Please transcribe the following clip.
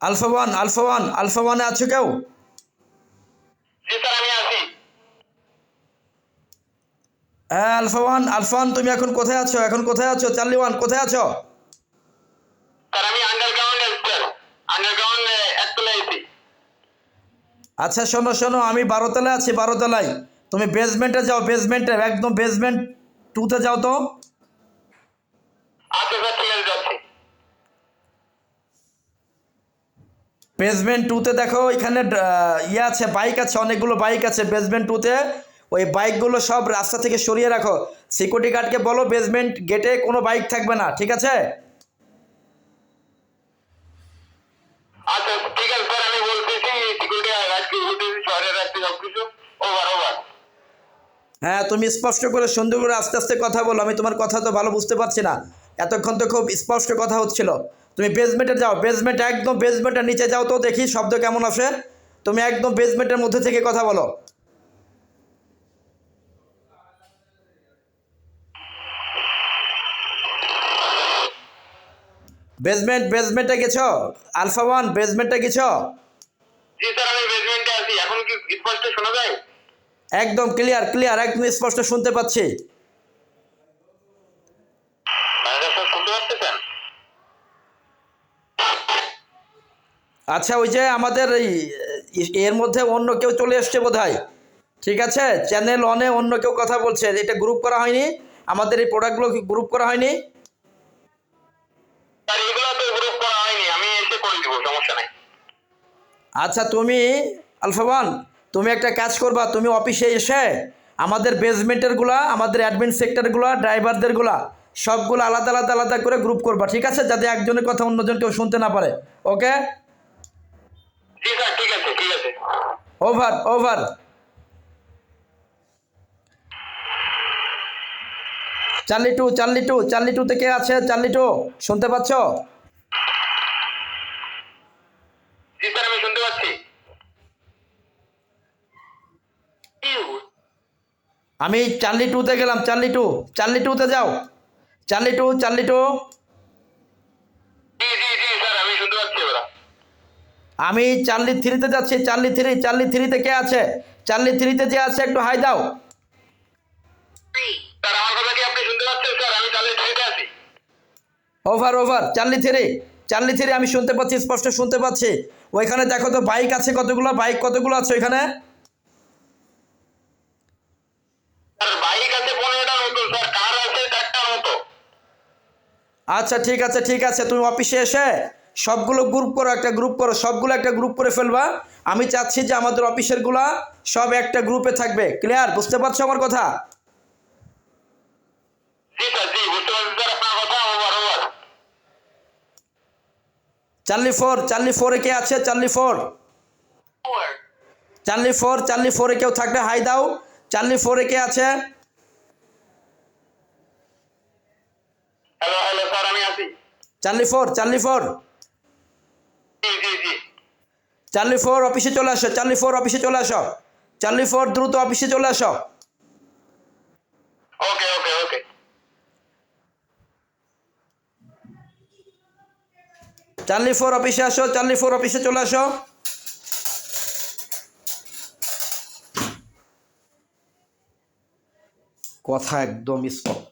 Alpha ওয়ানে আছো কেউ? জি স্যার আমি আছি। হ্যাঁ আলফা ওয়ান তুমি এখন কোথায় আছো? চার্লি ওয়ান কোথায় আছো? স্যার আমি আন্ডারগ্রাউন্ডে স্যার, আন্ডারগ্রাউন্ডে একতলায় আছি। আচ্ছা শোনো আমি 12 তলায় আছি, 12 তলায়। তুমি বেসমেন্টে যাও, একদম বেসমেন্ট 2তে যাও তো। আচ্ছা স্যার ঠিক আছে যাচ্ছি। বেসমেন্ট 2তে দেখো, এখানে ইয়ে আছে, বাইক আছে, অনেকগুলো বাইক আছে বেসমেন্ট 2তে। ওই বাইকগুলো সব রাস্তা থেকে সরিয়ে রাখো। সিকিউরিটি গার্ডকে বলো বেসমেন্ট গেটে কোনো বাইক থাকবে না, ঠিক আছে? আচ্ছা ঠিক আছে স্যার, আমি বলতেছি সিকিউরিটি রাখতে বলতেছি, শহরের রাখতে সবকিছু ওভার ওভার। হ্যাঁ তুমি স্পষ্ট করে সুন্দর করে আস্তে আস্তে কথা বলো, আমি তোমার কথা তো ভালো বুঝতে পারছি না। এতক্ষণ তো খুব স্পষ্ট কথা হচ্ছিল। তুমি বেসমেন্টে যাও, একদম বেসমেন্টের নিচে যাও তো, দেখি শব্দ কেমন আসে। তুমি একদম বেসমেন্টের মধ্যে থেকে কথা বলো। বেসমেন্টে গেছো? আলফা ওয়ান বেসমেন্টে গেছো? জি স্যার আমি বেসমেন্টে আছি, এখন কি স্পষ্ট শোনা যায়? একদম ক্লিয়ার, একদম স্পষ্ট শুনতে পাচ্ছি। ম্যানেজার স্যার শুনতে পাচ্ছেন? আচ্ছা ওই যে আমাদের এর মধ্যে অন্য কেউ চলে এসছে বোধহয়। ঠিক আছে, চ্যানেল অনে অন্য কেউ কথা বলছে, এটা গ্রুপ করা হয়নি, আমাদের এই প্রোডাক্টগুলো গ্রুপ করা হয়নি। স্যার এগুলো তো গ্রুপ করা হয়নি, আমি এসে করে দিব, সমস্যা নাই। আচ্ছা তুমি আলফা ওয়ান, তুমি একটা কাজ করবা, তুমি অফিসে এসে আমাদের বেসমেন্টেরগুলা, আমাদের অ্যাডমিন সেক্টরগুলা, ড্রাইভারদেরগুলা সবগুলো আলাদা করে গ্রুপ করবা, ঠিক আছে? যাতে একজনের কথা অন্যজন কেউ শুনতে না পারে। ওকে, জি স্যার ঠিক আছে ঠিক আছে। ওভার। চার্লি টু কে আছে? চার্লি 2 শুনতে পাচ্ছ? জি স্যার আমি শুনতে পাচ্ছি। আমি চার্লি 2তে গেলাম, চার্লি 2তে যাও। চার্লি 2 জি জি জি স্যার আমি শুনতে পাচ্ছি এবার। আমি চার্লি 3তে যাচ্ছি, চার্লি 3তে কে আছে? চার্লি 3তে যে আছে একটু হাই দাও। স্যার আমার কথা কি আপনি শুনতে পাচ্ছেন স্যার? আমি তাহলে ট্রেনে আছি। ওভার চার্লি 3 আমি শুনতে পাচ্ছি, স্পষ্ট শুনতে পাচ্ছি। ওইখানে দেখো তো বাইক আছে কতগুলো আছে ওইখানে? স্যার বাইক আছে 15টার মতো স্যার, কার আছে 4টার মতো। আচ্ছা ঠিক আছে, তুমি অফিসে এসে সবগুলো গ্রুপ করো, সবগুলো একটা গ্রুপ করে ফেলবা। আমি চাচ্ছি যে আমাদের অফিসেরগুলা সব একটা গ্রুপে থাকবে। ক্লিয়ার, বুঝতে পারছো আমার কথা? জি স্যার জি বুঝতে পারছি স্যার আপনার কথা, ওভার ওভার। চার্লি 4 কে আছে? চার্লি 4 কেউ থাকলে হাই দাও। চার্লি 4 কে আছে? হ্যালো হ্যালো স্যার আমি আছি। চার্লি 4 জি জি জি। চার্লি 4 অফিসে চলে আসো, চার্লি 4 দ্রুত অফিসে চলে আসো। ওকে ওকে ওকে। চার্লি 4 অফিসে আসো, চার্লি 4 অফিসে চলে আসো। কথা একদম স্পষ্ট।